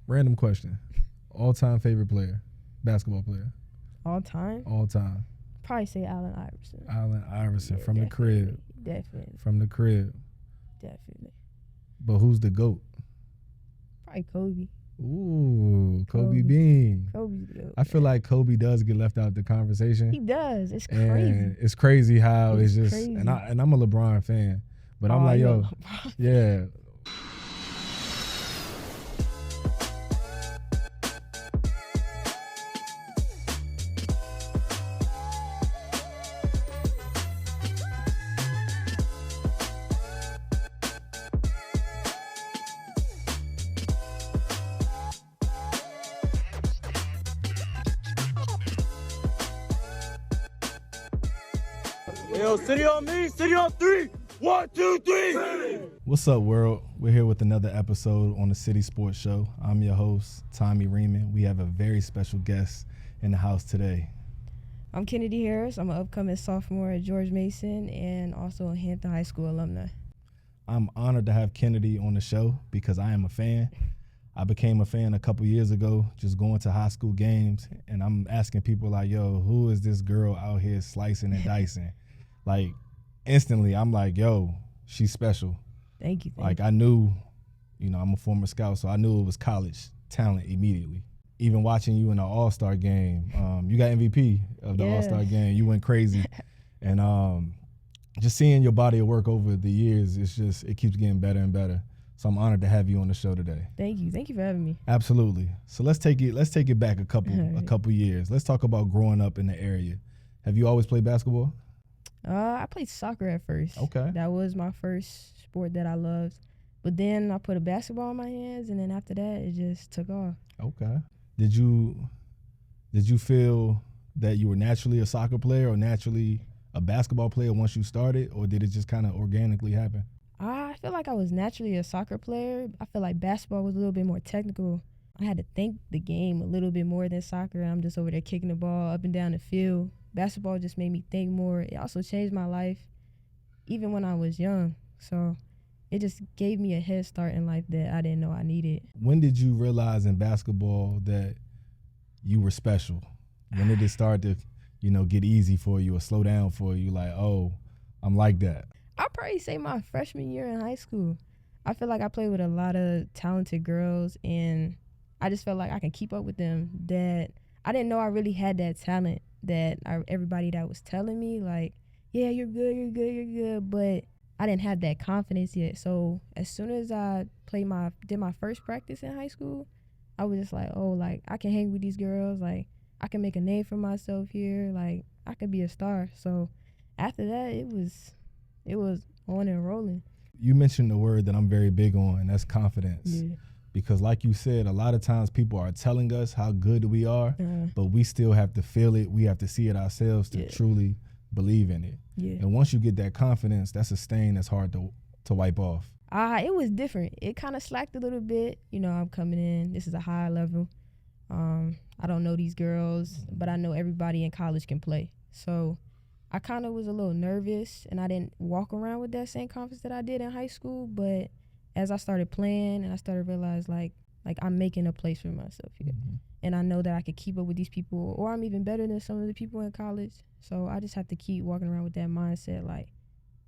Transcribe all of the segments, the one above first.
Random question. All-time favorite player, basketball player. All time? All time. Probably say Allen Iverson. Allen Iverson Yeah, from the crib. Definitely. From the crib. Definitely. But who's the GOAT? Probably Kobe. Ooh, Kobe Bean. Kobe's the GOAT. I feel like Kobe does get left out the conversation. He does. It's And crazy. it's crazy how it's just crazy. and I'm a LeBron fan. But I'm like, yo, yeah. Yo, city on me, city on three. 1, 2, 3. What's up, world? We're here with another episode on the City Sports Show. I'm your host, Tommy Reamon. We have a very special guest in the house today. I'm Kennedy Harris. I'm an upcoming sophomore at George Mason and also a Hampton High School alumni. I'm honored to have Kennedy on the show because I am a fan. I became a fan a couple years ago, just going to high school games, and I'm asking people like, yo, who is this girl out here slicing and dicing? Like, instantly, I'm like, yo, she's special. Thank you. I knew, I'm a former scout, so I knew it was college talent immediately. Even watching you in the All-Star game, you got MVP of the All-Star game. You went crazy. And just seeing your body of work over the years, it keeps getting better and better. So I'm honored to have you on the show today. Thank you. Thank you for having me. Absolutely. So let's take it back a couple years. Let's talk about growing up in the area. Have you always played basketball? I played soccer at first. Okay. That was my first sport that I loved. But then I put a basketball in my hands, and then after that, it just took off. Okay. Did you feel that you were naturally a soccer player or naturally a basketball player once you started, or did it just kind of organically happen? I feel like I was naturally a soccer player. I feel like basketball was a little bit more technical. I had to think the game a little bit more than soccer. I'm just over there kicking the ball up and down the field. Basketball just made me think more. It also changed my life, even when I was young. So it just gave me a head start in life that I didn't know I needed. When did you realize in basketball that you were special? When did it start to, get easy for you or slow down for you? Like, oh, I'm like that. I'll probably say my freshman year in high school. I feel like I played with a lot of talented girls, and I just felt like I can keep up with them. That I didn't know I really had that talent that everybody that was telling me, like, yeah, you're good, but I didn't have that confidence yet. So as soon as I did my first practice in high school, I was just like, oh, like, I can hang with these girls, like, I can make a name for myself here, like, I could be a star. So after that, it was on and rolling. You mentioned the word that I'm very big on, and that's confidence. Yeah. Because like you said, a lot of times people are telling us how good we are, but we still have to feel it. We have to see it ourselves to truly believe in it. Yeah. And once you get that confidence, that's a stain that's hard to wipe off. It was different. It kind of slacked a little bit. I'm coming in. This is a high level. I don't know these girls, but I know everybody in college can play. So I kind of was a little nervous, and I didn't walk around with that same confidence that I did in high school. But as I started playing and I started to realize, like I'm making a place for myself here. Mm-hmm. And I know that I could keep up with these people, or I'm even better than some of the people in college. So I just have to keep walking around with that mindset, like,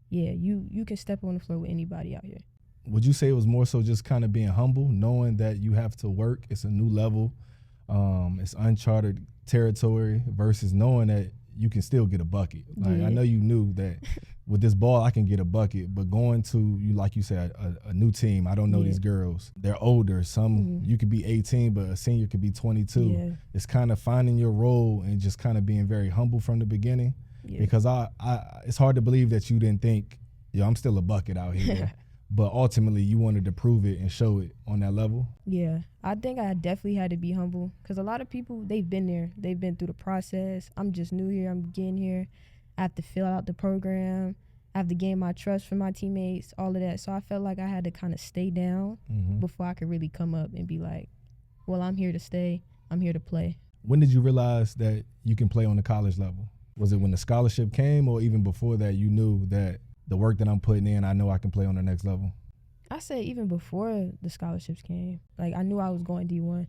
yeah, you can step on the floor with anybody out here. Would you say it was more so just kind of being humble, knowing that you have to work, it's a new level, it's uncharted territory, versus knowing that you can still get a bucket? Like, I know you knew that with this ball I can get a bucket, but going to, like you said, a new team, I don't know these girls. They're older. Some you could be 18, but a senior could be 22. Yeah. It's kind of finding your role and just kind of being very humble from the beginning. Yeah. Because I it's hard to believe that you didn't think, I'm still a bucket out here. But ultimately, you wanted to prove it and show it on that level? Yeah, I think I definitely had to be humble because a lot of people, they've been there. They've been through the process. I'm just new here. I'm getting here. I have to fill out the program. I have to gain my trust from my teammates, all of that. So I felt like I had to kind of stay down before I could really come up and be like, well, I'm here to stay. I'm here to play. When did you realize that you can play on the college level? Was it when the scholarship came, or even before that you knew that the work that I'm putting in, I know I can play on the next level? I say even before the scholarships came, like I knew I was going D1.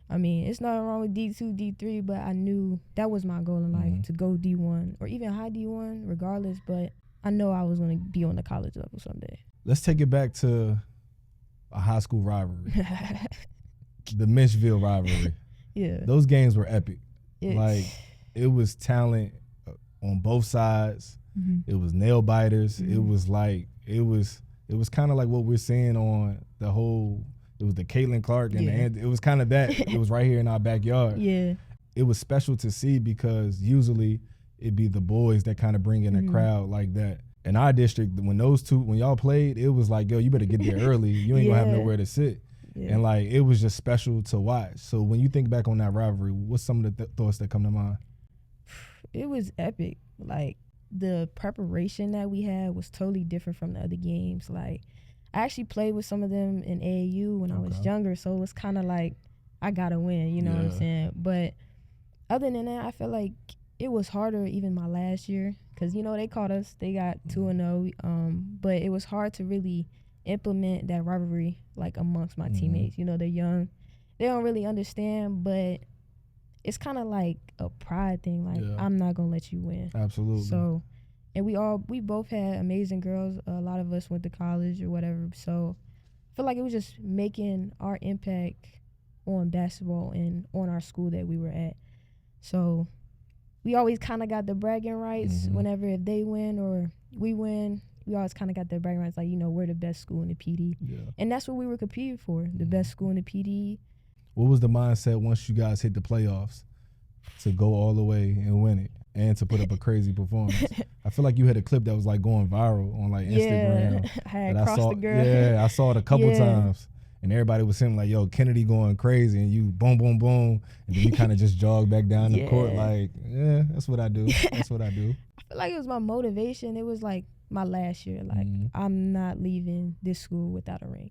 I mean, it's nothing wrong with D2, D3, but I knew that was my goal in life, to go D1 or even high D1, regardless. But I know I was going to be on the college level someday. Let's take it back to a high school rivalry, the Mitchville rivalry. Yeah, those games were epic. Like, it was talent on both sides. Mm-hmm. It was nail biters. Mm-hmm. It was like it was kind of like what we're seeing on the whole. It was the Caitlin Clark and it was kind of that. It was right here in our backyard. Yeah, it was special to see because usually it'd be the boys that kind of bring in a crowd like that. In our district, when y'all played, it was like, yo, you better get there early. You ain't gonna have nowhere to sit. Yeah. And like, it was just special to watch. So when you think back on that rivalry, what's some of the thoughts that come to mind? It was epic. Like, the preparation that we had was totally different from the other games. Like, I actually played with some of them in AAU when I was younger, so it was kind of like, I gotta win, you know what I'm saying? But other than that, I feel like it was harder even my last year because, you know, they caught us. They got 2-0, but it was hard to really implement that rivalry, like, amongst my teammates. You know, they're young. They don't really understand, but it's kind of like a pride thing. Like, I'm not going to let you win. Absolutely. So, and we both had amazing girls. A lot of us went to college or whatever. So I feel like it was just making our impact on basketball and on our school that we were at. So we always kind of got the bragging rights whenever if they win or we win. We always kind of got the bragging rights, like, you know, we're the best school in the PD. Yeah. And that's what we were competing for, the best school in the PD. What was the mindset once you guys hit the playoffs to go all the way and win it and to put up a crazy performance? I feel like you had a clip that was like going viral on like Instagram. Yeah, I had crossed the girl. Yeah, I saw it a couple times. And everybody was saying like, yo, Kennedy going crazy, and you boom, boom, boom. And then you kind of just jog back down the court like, yeah, that's what I do. That's what I do. I feel like it was my motivation. It was like my last year. Like, I'm not leaving this school without a ring.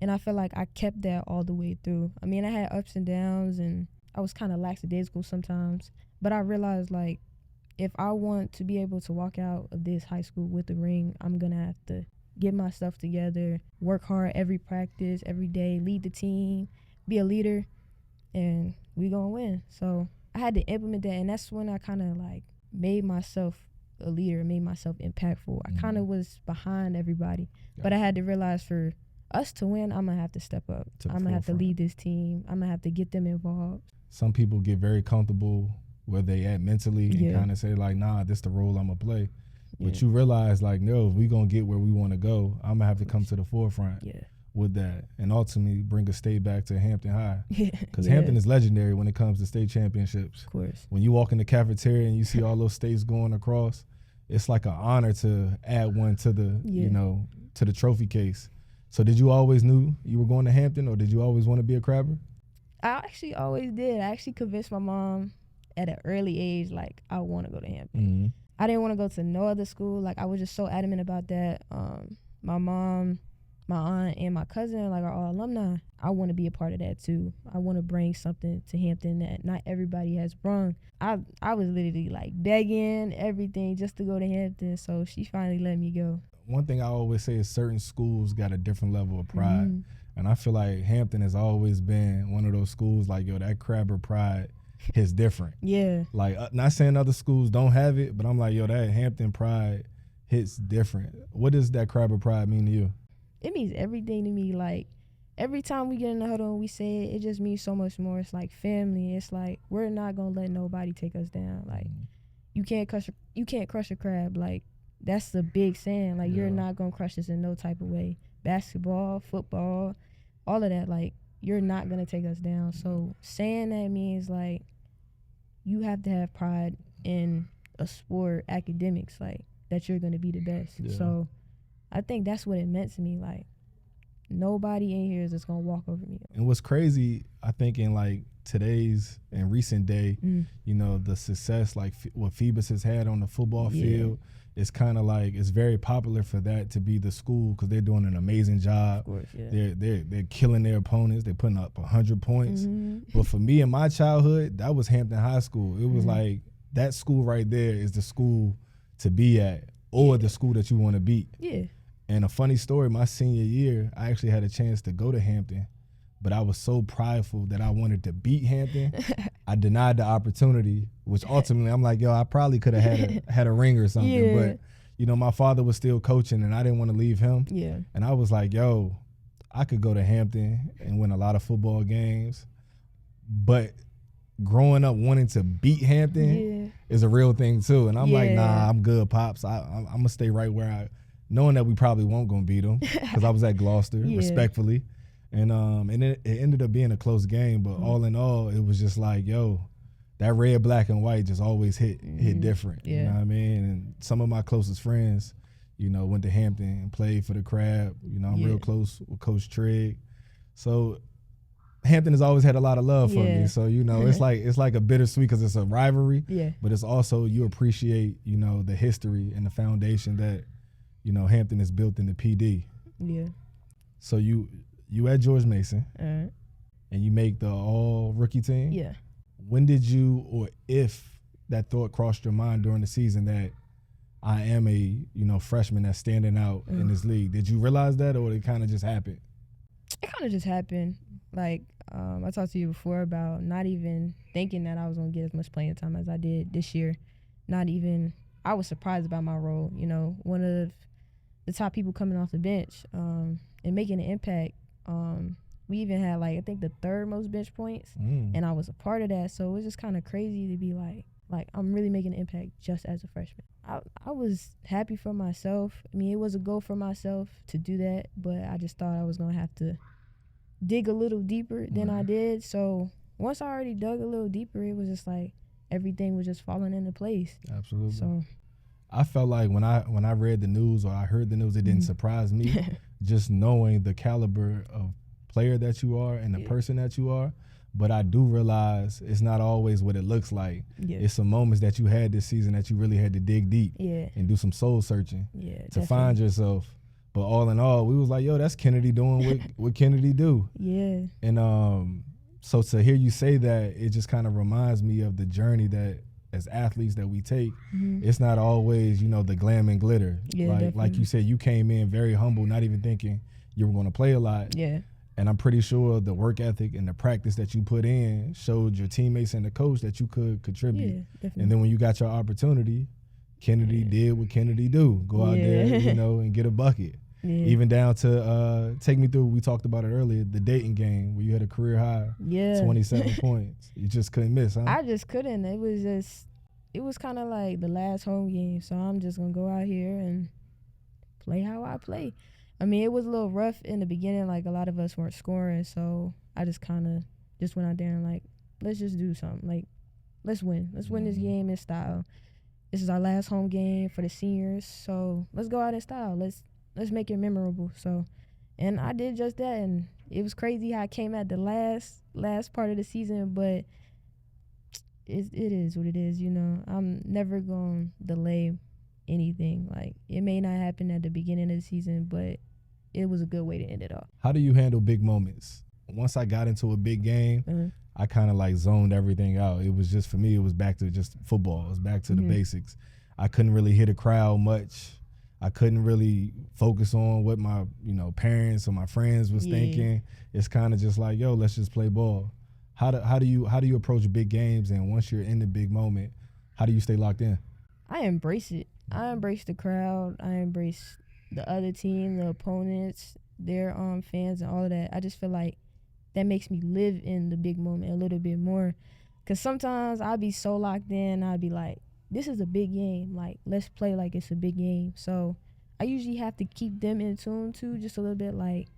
And I feel like I kept that all the way through. I mean, I had ups and downs, and I was kind of lackadaisical sometimes. But I realized, like, if I want to be able to walk out of this high school with a ring, I'm going to have to get my stuff together, work hard every practice, every day, lead the team, be a leader, and we gonna win. So I had to implement that, and that's when I kind of like made myself a leader, made myself impactful. I kind of was behind everybody, but I had to realize for us to win, I'm gonna have to step up. I'm gonna have to lead this team. I'm gonna have to get them involved. Some people get very comfortable where they at mentally and kind of say like, nah, this the role I'm gonna play. But you realize, like, no, if we going to get where we want to go, I'm going to have to come to the forefront with that and ultimately bring a state back to Hampton High. Because Hampton is legendary when it comes to state championships. Of course. When you walk in the cafeteria and you see all those states going across, it's like an honor to add one to the, you know, to the trophy case. So did you always knew you were going to Hampton, or did you always want to be a crabber? I actually always did. I actually convinced my mom at an early age, like, I want to go to Hampton. I didn't want to go to no other school. Like, I was just so adamant about that. My mom, my aunt, and my cousin, like, are all alumni. I want to be a part of that, too. I want to bring something to Hampton that not everybody has brung. I was literally, like, begging everything just to go to Hampton, so she finally let me go. One thing I always say is certain schools got a different level of pride. And I feel like Hampton has always been one of those schools, like, yo, that crabber pride hits different. Yeah. Like, not saying other schools don't have it, but I'm like, yo, that Hampton pride hits different. What does that crabber pride mean to you? It means everything to me. Like, every time we get in the huddle and we say it, it just means so much more. It's like family. It's like, we're not going to let nobody take us down. Like, you can't crush a crab. Like, that's the big saying. Like, you're not going to crush us in no type of way. Basketball, football, all of that, like, you're not going to take us down. So saying that means, like, you have to have pride in a sport, academics, like, that you're going to be the best. So I think that's what it meant to me. Like, nobody in here is just going to walk over me. And what's crazy, I think, in, like, today's and recent day, you know, the success, like, what Phoebus has had on the football field, it's kind of like it's very popular for that to be the school because they're doing an amazing job. Of course, They're killing their opponents. They're putting up 100 points. But for me in my childhood, that was Hampton High School. It was like that school right there is the school to be at or the school that you want to beat. Yeah. And a funny story, my senior year, I actually had a chance to go to Hampton, but I was so prideful that I wanted to beat Hampton. I denied the opportunity, which ultimately I'm like, yo, I probably could have had a ring or something. Yeah. But, you know, my father was still coaching and I didn't want to leave him. Yeah. And I was like, yo, I could go to Hampton and win a lot of football games. But growing up wanting to beat Hampton is a real thing too. And I'm like, nah, I'm good, Pops. I'm going to stay right where knowing that we probably won't going to beat them because I was at Gloucester, respectfully. And it ended up being a close game. But all in all, it was just like, yo, that red, black, and white just always hit different. You know what I mean? And some of my closest friends, you know, went to Hampton and played for the Crab. You know, I'm real close with Coach Trigg. So Hampton has always had a lot of love for me. So, you know, it's like a bittersweet because it's a rivalry. Yeah. But it's also you appreciate, you know, the history and the foundation that, you know, Hampton is built in the PD. Yeah. So you at George Mason. And you make the all-rookie team. Yeah. When did you, or if that thought crossed your mind during the season that I am a, you know, freshman that's standing out in this league? Did you realize that, or it kind of just happened? It kind of just happened. Like, I talked to you before about not even thinking that I was going to get as much playing time as I did this year. I was surprised about my role. You know, one of the top people coming off the bench and making an impact. We even had, like, I think the third most bench points, and I was a part of that. So it was just kind of crazy to be like I'm really making an impact just as a freshman. I was happy for myself. I mean, it was a goal for myself to do that, but I just thought I was going to have to dig a little deeper than I did. So once I already dug a little deeper, it was just like everything was just falling into place. Absolutely. So I felt like when I read the news or I heard the news, it didn't surprise me. Just knowing the caliber of player that you are and the person that you are. But I do realize it's not always what it looks like. Yeah. It's some moments that you had this season that you really had to dig deep and do some soul searching to find yourself. But all in all, we was like, yo, that's Kennedy doing what Kennedy do. Yeah. And so to hear you say that, it just kind of reminds me of the journey that as athletes that we take. It's not always, you know, the glam and glitter. Yeah, like you said, you came in very humble, not even thinking you were going to play a lot. Yeah. And I'm pretty sure the work ethic and the practice that you put in showed your teammates and the coach that you could contribute. Yeah, definitely. And then when you got your opportunity, Kennedy did what Kennedy do. Go out there, you know, and get a bucket. Yeah. Even down to take me through, we talked about it earlier, the Dayton game where you had a career high 27 points. You just couldn't miss, huh? I just couldn't. It was kind of like the last home game, so I'm just going to go out here and play how I play. I mean, it was a little rough in the beginning, like a lot of us weren't scoring, so I just kind of just went out there and like, let's just do something. Like, let's win. Let's win this game in style. This is our last home game for the seniors, so let's go out in style. Let's make it memorable. So, and I did just that, and it was crazy how I came at the last part of the season, but it is what it is, you know. I'm never going to delay anything. Like, it may not happen at the beginning of the season, but it was a good way to end it off. How do you handle big moments? Once I got into a big game, I kind of like zoned everything out. It was just, for me, it was back to just football. It was back to the basics. I couldn't really hit a crowd much. I couldn't really focus on what my, you know, parents or my friends was thinking. It's kind of just like, yo, let's just play ball. How do you approach big games, and once you're in the big moment, how do you stay locked in? I embrace it. I embrace the crowd. I embrace the other team, the opponents, their fans, and all of that. I just feel like that makes me live in the big moment a little bit more. Because sometimes I'll be so locked in, I'll be like, this is a big game. Like, let's play like it's a big game. So I usually have to keep them in tune too, just a little bit, like,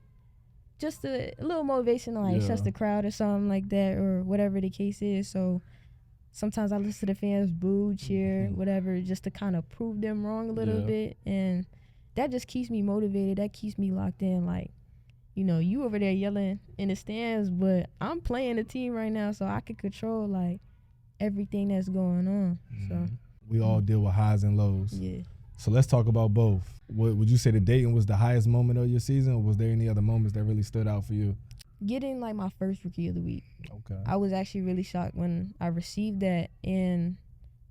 just a little motivation to like shut the crowd or something like that, or whatever the case is. So sometimes I listen to the fans boo, cheer, whatever, just to kind of prove them wrong a little bit. And that just keeps me motivated. That keeps me locked in. Like, you know, you over there yelling in the stands, but I'm playing the team right now, so I can control, like, everything that's going on. So we all deal with highs and lows. Yeah. So let's talk about both. Would you say the Dayton was the highest moment of your season, or was there any other moments that really stood out for you? Getting, like, my first Rookie of the Week. Okay. I was actually really shocked when I received that, and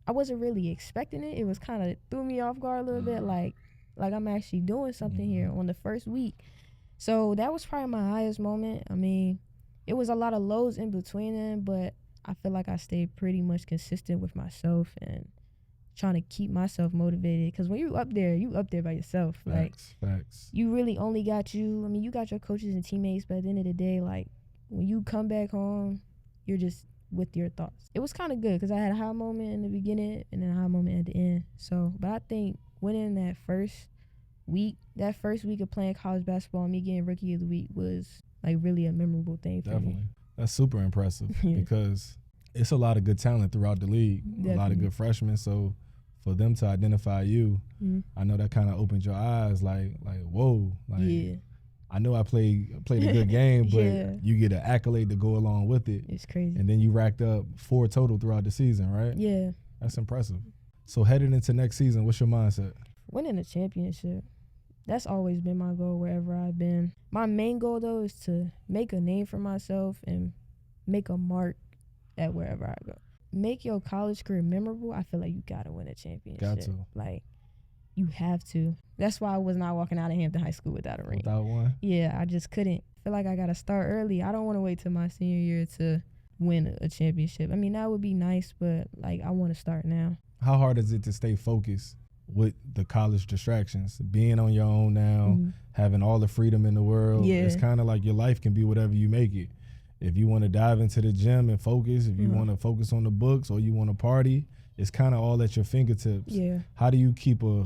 I wasn't really expecting it. It was kind of threw me off guard a little bit, like like I'm actually doing something here on the first week. So that was probably my highest moment. I mean, it was a lot of lows in between them, but I feel like I stayed pretty much consistent with myself and trying to keep myself motivated. Because when you up there by yourself. Facts. You really only got you. I mean, you got your coaches and teammates, but at the end of the day, like, when you come back home, you're just with your thoughts. It was kind of good because I had a high moment in the beginning and then a high moment at the end. So, but I think winning that first week of playing college basketball and me getting Rookie of the Week was like really a memorable thing for me. That's super impressive because it's a lot of good talent throughout the league, a lot of good freshmen. So for them to identify you, I know that kind of opened your eyes like whoa, like I know I played a good game, but you get an accolade to go along with it. It's crazy. And then you racked up 4 total throughout the season, right? Yeah. That's impressive. So headed into next season, what's your mindset? Winning a championship. That's always been my goal wherever I've been. My main goal, though, is to make a name for myself and make a mark at wherever I go. Make your college career memorable. I feel like you got to win a championship. Got to. Like, you have to. That's why I was not walking out of Hampton High School without a ring. Without one? Yeah, I just couldn't. I feel like I got to start early. I don't want to wait till my senior year to win a championship. I mean, that would be nice, but, like, I want to start now. How hard is it to stay focused with the college distractions, being on your own now, having all the freedom in the world? It's kind of like your life can be whatever you make it. If you want to dive into the gym and focus, if you want to focus on the books or you want to party, it's kind of all at your fingertips. Yeah. How do you keep a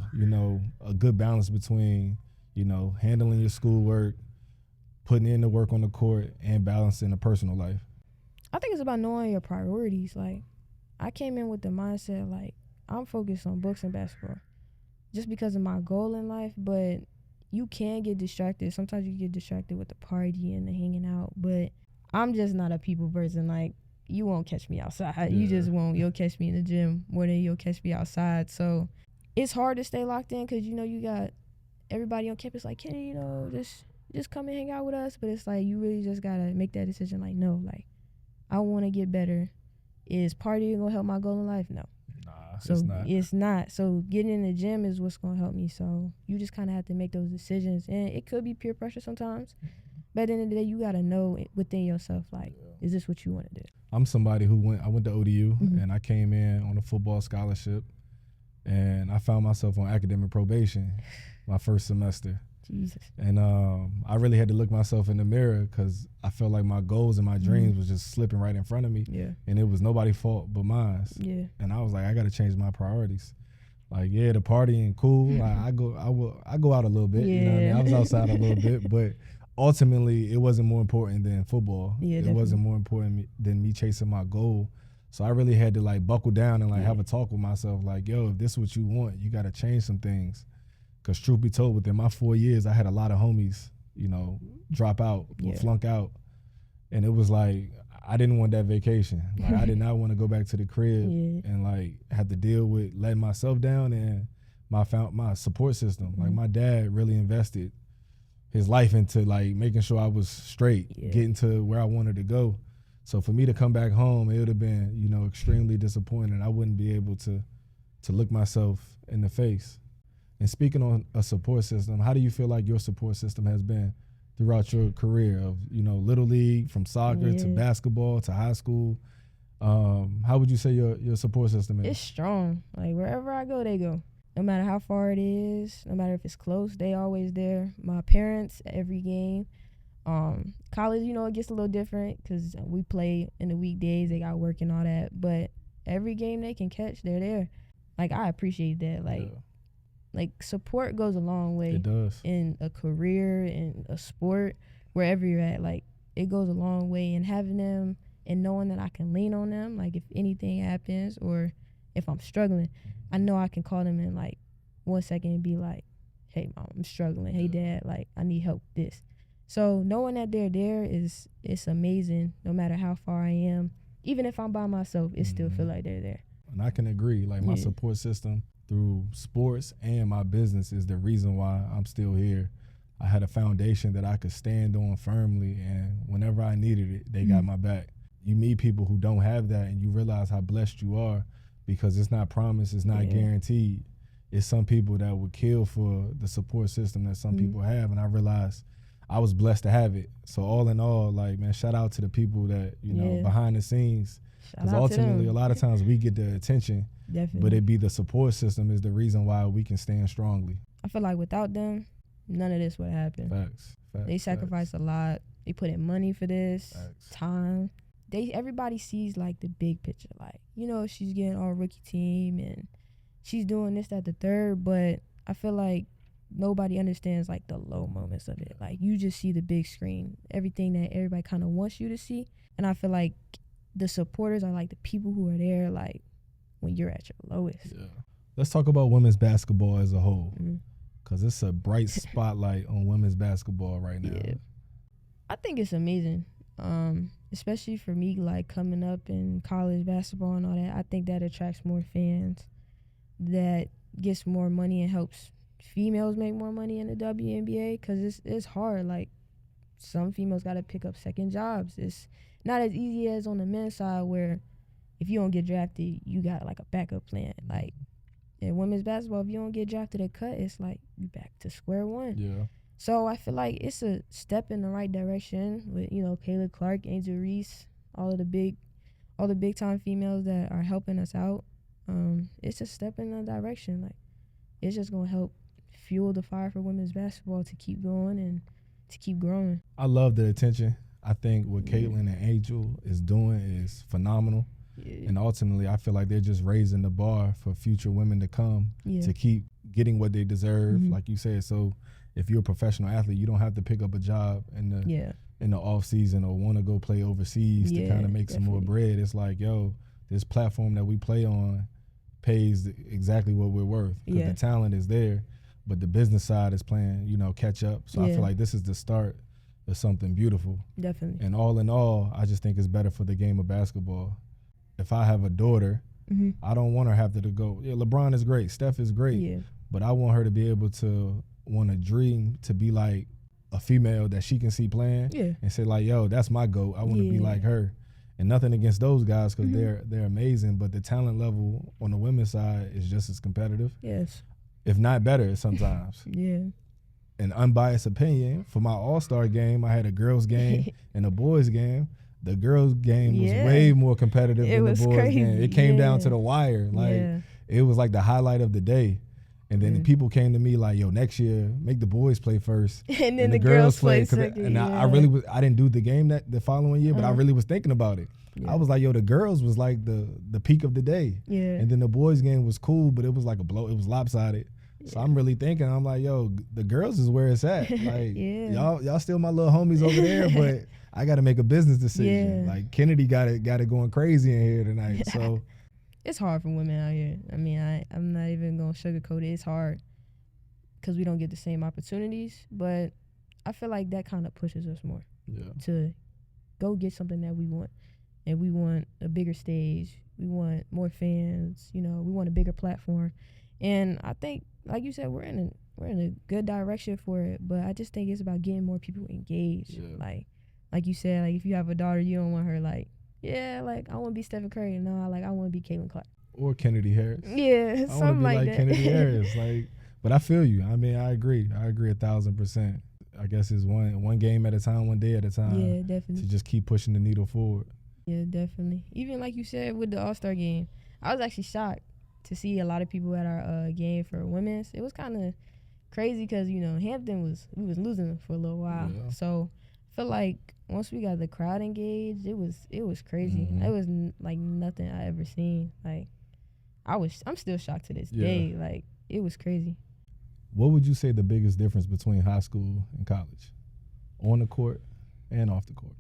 good balance between, handling your schoolwork, putting in the work on the court, and balancing the personal life? I think it's about knowing your priorities. Like, I came in with the mindset, like, I'm focused on books and basketball just because of my goal in life, but you can get distracted. Sometimes you get distracted with the party and the hanging out, but I'm just not a people person. Like, you won't catch me outside. Yeah. You just won't. You'll catch me in the gym more than you'll catch me outside. So it's hard to stay locked in because, you got everybody on campus like, Kenny, just come and hang out with us. But it's like you really just got to make that decision. Like, no, like, I want to get better. Is partying going to help my goal in life? No. So it's not. So getting in the gym is what's going to help me. So you just kind of have to make those decisions. And it could be peer pressure sometimes. But at the end of the day, you got to know within yourself, like, is this what you want to do? I'm somebody who I went to ODU, and I came in on a football scholarship, and I found myself on academic probation my first semester. Jesus. And I really had to look myself in the mirror because I felt like my goals and my dreams was just slipping right in front of me. Yeah. And it was nobody's fault but mine. Yeah. And I was like, I got to change my priorities. Like, yeah, the partying cool. I go out a little bit. Yeah. You know what I mean? I was outside a little bit, but ultimately it wasn't more important than football. Yeah, it wasn't more important than me chasing my goal. So I really had to like buckle down and like have a talk with myself. Like, yo, if this is what you want, you got to change some things. Because truth be told, within my 4 years, I had a lot of homies, drop out, flunk out. And it was like, I didn't want that vacation. Like, I did not want to go back to the crib and like have to deal with letting myself down and my support system. Like, my dad really invested his life into like making sure I was straight, getting to where I wanted to go. So for me to come back home, it would have been, extremely disappointing. I wouldn't be able to look myself in the face. And speaking on a support system, how do you feel like your support system has been throughout your career of, Little League, from soccer to basketball to high school? How would you say your support system is? It's strong. Like, wherever I go, they go. No matter how far it is, no matter if it's close, they always there. My parents at every game. College, it gets a little different because we play in the weekdays. They got work and all that. But every game they can catch, they're there. Like, I appreciate that. Like, support goes a long way. It does. In a career, in a sport, wherever you're at. Like, it goes a long way. And having them and knowing that I can lean on them, like, if anything happens or if I'm struggling, I know I can call them in, like, 1 second and be like, hey, Mom, I'm struggling. Hey, Dad, like, I need help with this. So knowing that they're there it's amazing no matter how far I am. Even if I'm by myself, it still feel like they're there. And I can agree. Like, my support system through sports and my business is the reason why I'm still here. I had a foundation that I could stand on firmly, and whenever I needed it, they got my back. You meet people who don't have that, and you realize how blessed you are because it's not promised, it's not guaranteed. it's some people that would kill for the support system that some people have, and I realized I was blessed to have it. So all in all, like, man, shout out to the people that, you know, behind the scenes. Because ultimately, a lot of times we get the attention, but it be the support system is the reason why we can stand strongly. I feel like without them, none of this would happen. Facts. They sacrifice a lot. They put in money for this, time. Everybody sees, like, the big picture. Like, you know, she's getting all rookie team and she's doing this, that, the third. But I feel like nobody understands, like, the low moments of it. Like, you just see the big screen, everything that everybody kind of wants you to see. And I feel like the supporters are, like, the people who are there, like, when you're at your lowest. Yeah. Let's talk about women's basketball as a whole, because it's a bright spotlight on women's basketball right now. Yeah. I think it's amazing, especially for me, like, coming up in college basketball and all that. I think that attracts more fans, that gets more money and helps females make more money in the WNBA, because it's hard. Like, some females got to pick up second jobs. It's not as easy as on the men's side, where if you don't get drafted, you got, like, a backup plan. Like, in women's basketball, if you don't get drafted or cut, it's like you back to square one. Yeah. So I feel like it's a step in the right direction with, you know, Kayla Clark, Angel Reese, all the big time females that are helping us out. It's a step in the direction. Like, it's just gonna help fuel the fire for women's basketball to keep going and to keep growing. I love the attention. I think what Caitlin and Angel is doing is phenomenal. Yeah. And ultimately, I feel like they're just raising the bar for future women to come to keep getting what they deserve, like you said. So if you're a professional athlete, you don't have to pick up a job in the off season or want to go play overseas to kind of make some more bread. It's like, yo, this platform that we play on pays exactly what we're worth, because the talent is there, but the business side is playing, you know, catch up. So I feel like this is the start of something beautiful. Definitely. And all in all, I just think it's better for the game of basketball. If I have a daughter, I don't want her have to go, LeBron is great, Steph is great, but I want her to be able to want to dream to be like a female that she can see playing and say, like, yo, that's my GOAT. I want to be like her. And nothing against those guys, because they're amazing, but the talent level on the women's side is just as competitive. Yes. If not better sometimes. An unbiased opinion, for my all-star game, I had a girls game and a boys game. The girls' game was way more competitive than the boys' game. It came down to the wire. Like, it was like the highlight of the day. And then people came to me like, yo, next year, make the boys play first. And then the girls play second. And I didn't do the game the following year, but I really was thinking about it. I was like, yo, the girls was like the peak of the day. And then the boys' game was cool, but it was like it was lopsided. So I'm really thinking, I'm like, yo, the girls is where it's at. Like, y'all still my little homies over there, but I got to make a business decision. Like, Kennedy got it going crazy in here tonight. So it's hard for women out here. I mean, I'm not even going to sugarcoat it. It's hard because we don't get the same opportunities, but I feel like that kind of pushes us more to go get something that we want. And we want a bigger stage. We want more fans. You know, we want a bigger platform. And I think, like you said, we're in a good direction for it. But I just think it's about getting more people engaged. Like you said, like, if you have a daughter, you don't want her like, like, I want to be Stephen Curry. No, I want to be Caitlin Clark. Or Kennedy Harris. Yeah, something like that. Kennedy Harris. Like, but I feel you. I mean, I agree 1,000%. I guess it's one game at a time, one day at a time. Yeah, definitely. To just keep pushing the needle forward. Yeah, definitely. Even like you said with the All-Star game, I was actually shocked to see a lot of people at our game for women's. It was kind of crazy because, you know, Hampton we was losing for a little while. Yeah. So I feel like once we got the crowd engaged, it was crazy. It was like nothing I ever seen. Like, I'm still shocked to this day. Like, it was crazy. What would you say the biggest difference between high school and college, on the court and off the court?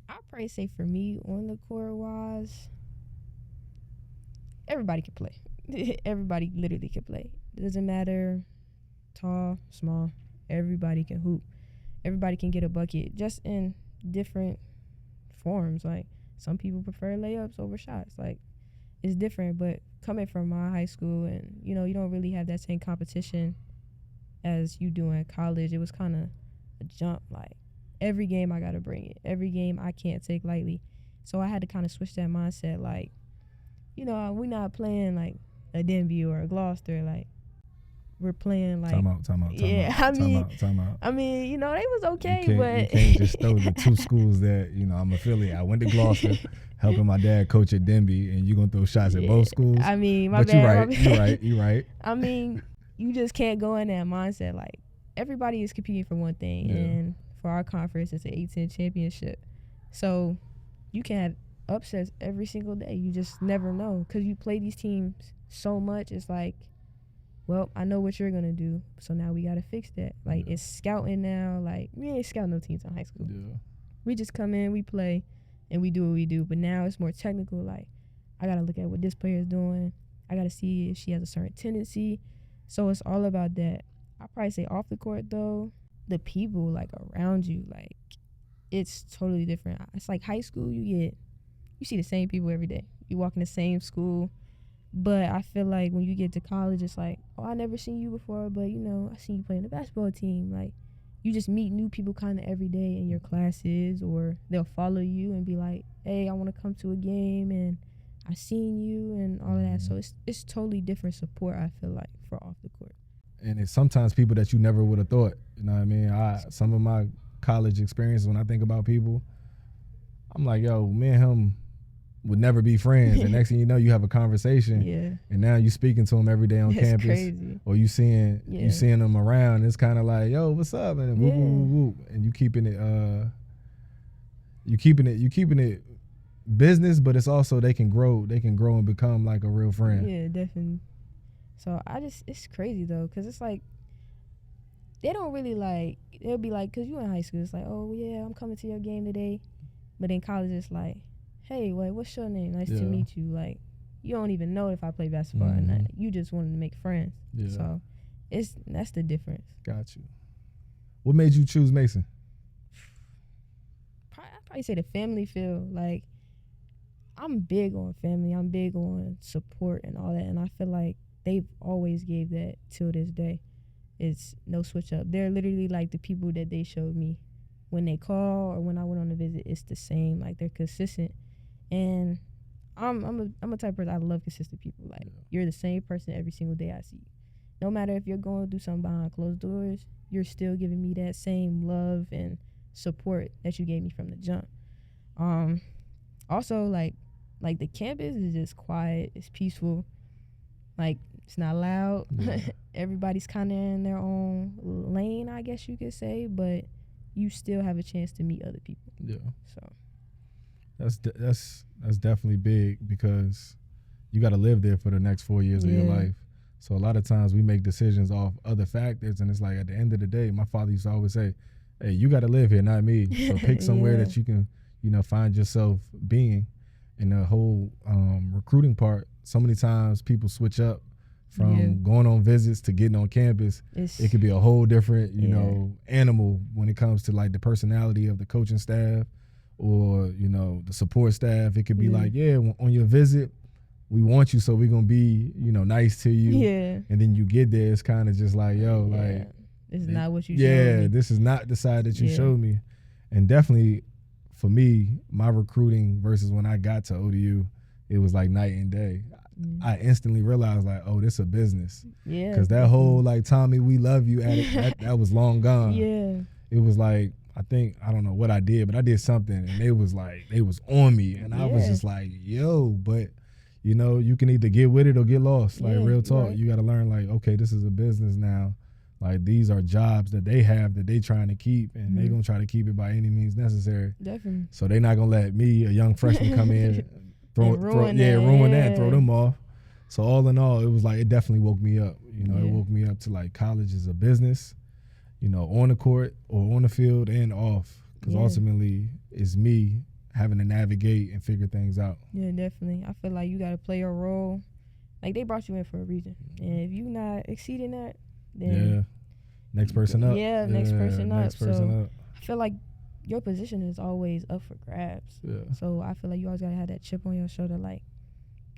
I'd probably say for me, on the court wise, everybody can play. Everybody literally can play. It doesn't matter, tall, small. Everybody can hoop. Everybody can get a bucket, just in different forms. Like, some people prefer layups over shots. Like, it's different. But coming from my high school, and, you know, you don't really have that same competition as you do in college. It was kind of a jump. Like, every game I got to bring it. Every game I can't take lightly. So I had to kind of switch that mindset. Like, you know, we're not playing like a Denby or a Gloucester. Like, we're playing like Time out. yeah. Time out. I mean, you know, they was okay, you but can't just throw the two schools that, you know, I'm affiliate. I went to Gloucester, helping my dad coach at Denby, and you're gonna throw shots at both schools. I mean, but you're right. I mean, you just can't go in that mindset. Like, everybody is competing for one thing, and for our conference, it's an A-10 championship. So you can have upsets every single day. You just never know because you play these teams so much. It's like, well, I know what you're going to do, so now we got to fix that. Like, it's scouting now. Like, we ain't scout no teams in high school. Yeah. We just come in, we play, and we do what we do. But now it's more technical. Like, I got to look at what this player is doing. I got to see if she has a certain tendency. So it's all about that. I'll probably say off the court, though, the people, like, around you, like, it's totally different. It's like high school, you see the same people every day. You walk in the same school. But I feel like when you get to college, it's like, oh, I never seen you before, but, you know, I seen you play on the basketball team. Like, you just meet new people kind of every day in your classes, or they'll follow you and be like, hey, I want to come to a game, and I seen you, and all of that. So it's totally different support, I feel like, for off the court. And it's sometimes people that you never would have thought. You know what I mean? Some of my college experiences, when I think about people, I'm like, yo, me and him would never be friends, and next thing you know, you have a conversation, and now you speaking to them every day on campus, crazy. Or you seeing them around. It's kind of like, yo, what's up, and whoop, whoop, whoop, and you keeping it business, but it's also they can grow and become like a real friend. Yeah, definitely. So it's crazy though, because it's like they don't really like. They'll be like, because you in high school, it's like, oh yeah, I'm coming to your game today, but in college it's like, hey, what's your name? Nice to meet you. Like, you don't even know if I play basketball or not. You just wanted to make friends. Yeah. So that's the difference. Got you. What made you choose Mason? I'd probably say the family feel. Like, I'm big on family. I'm big on support and all that. And I feel like they've always gave that till this day. It's no switch up. They're literally like the people that they showed me. When they call or when I went on a visit, it's the same. Like, they're consistent. And I'm a type of person, I love consistent people. Like, you're the same person every single day I see you. No matter if you're going to do something behind closed doors, you're still giving me that same love and support that you gave me from the jump. Also, like the campus is just quiet. It's peaceful. Like, it's not loud. Yeah. Everybody's kind of in their own lane, I guess you could say, but you still have a chance to meet other people. Yeah. So that's definitely big, because you got to live there for the next 4 years of your life. So a lot of times we make decisions off other factors, and it's like, at the end of the day, my father used to always say, hey, you got to live here, not me. So pick somewhere that you can, you know, find yourself being. And the whole recruiting part, so many times people switch up from going on visits to getting on campus. It could be a whole different, you know, animal when it comes to like the personality of the coaching staff, or, you know, the support staff. It could be like, on your visit, we want you, so we're going to be, you know, nice to you. Yeah. And then you get there, it's kind of just like, yo, like, this is not what you showed me. This is not the side that you showed me. And definitely, for me, my recruiting versus when I got to ODU, it was like night and day. I instantly realized, like, oh, this is a business. Yeah. Because that whole, like, Tommy, we love you that was long gone. Yeah. It was like, I don't know what I did, but I did something, and they was on me. And I was just like, yo, but, you know, you can either get with it or get lost. Like, real talk. Right. You got to learn, like, okay, this is a business now. Like, these are jobs that they have that they trying to keep, and they going to try to keep it by any means necessary. Definitely. So they not going to let me, a young freshman, come in, ruin that and throw them off. So all in all, it was like, it definitely woke me up. You know, it woke me up to, like, college is a business, you know, on the court or on the field and off. Because ultimately, it's me having to navigate and figure things out. Yeah, definitely. I feel like you got to play your role. Like, they brought you in for a reason. And if you not exceeding that, then next person up. Next person up. So I feel like your position is always up for grabs. Yeah. So I feel like you always gotta have that chip on your shoulder. Like,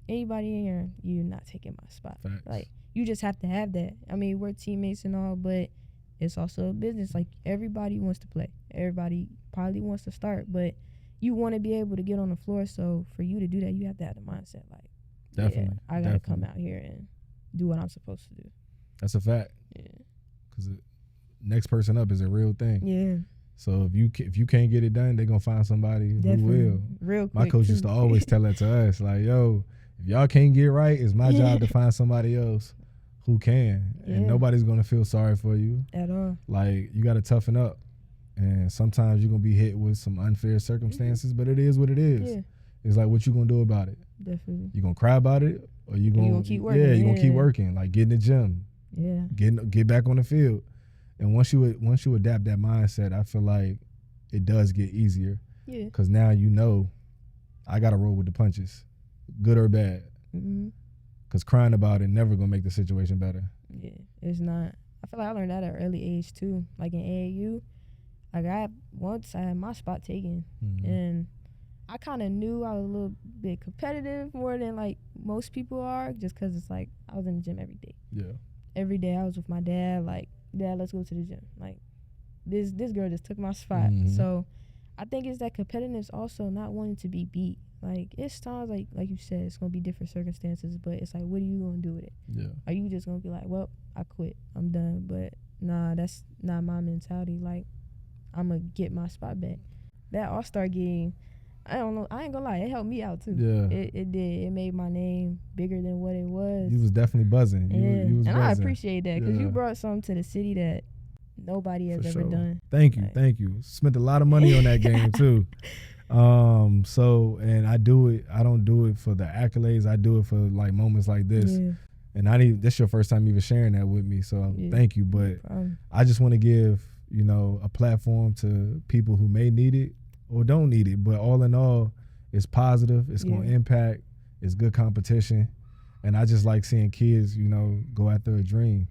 anybody in here, you're not taking my spot. Facts. Like, you just have to have that. I mean, we're teammates and all, but it's also a business. Like, everybody wants to play. Everybody probably wants to start, but you want to be able to get on the floor. So for you to do that, you have to have the mindset. Like, Definitely. Yeah, I gotta come definitely. out here and do what I'm supposed to do. That's a fact. Yeah. Because next person up is a real thing. Yeah. So if you can't get it done, they're gonna find somebody Definitely. who will. Real quick. My coach used to always tell that to us, like, yo, if y'all can't get right, it's my job to find somebody else who can. And nobody's gonna feel sorry for you. At all. Like, you gotta toughen up. And sometimes you're gonna be hit with some unfair circumstances, but it is what it is. Yeah. It's like, what you gonna do about it? Definitely. You gonna cry about it, or you gonna keep working? Yeah, you gonna keep Yeah. working. Like, get in the gym, Yeah. get back on the field. And once you adapt that mindset, I feel like it does get easier. Yeah. Because now you know I got to roll with the punches, good or bad. Mm-hmm. Because crying about it never going to make the situation better. Yeah. It's not. I feel like I learned that at an early age too. Like in AAU, like I had my spot taken, and I kind of knew I was a little bit competitive more than like most people are, just because it's like I was in the gym every day. Yeah. Every day I was with my dad. Like, Dad, let's go to the gym. Like, this girl just took my spot. So I think it's that competitiveness also, not wanting to be beat. Like, it's times like you said, it's gonna be different circumstances, but it's like, what are you gonna do with it? Yeah. Are you just gonna be like, well, I quit, I'm done? But nah, that's not my mentality. Like, I'm gonna get my spot back. That All-Star game, I don't know, I ain't gonna lie, it helped me out too. Yeah. It did. It made my name bigger than what it was. You was definitely buzzing. You was and buzzing. I appreciate that, because you Yeah. brought something to the city that nobody has For ever sure. done. Thank you. Like- Thank you. Spent a lot of money on that game too. So, and I don't do it for the accolades. I do it for like moments like this. Yeah. And this your first time even sharing that with me. So thank you. But I just want to give, a platform to people who may need it or don't need it. But all in all, it's positive. It's going to impact. It's good competition. And I just like seeing kids, go after a dream.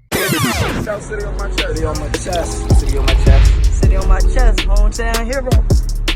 South City on my chest. City on my chest. City on my chest. City on my chest. Hometown hero.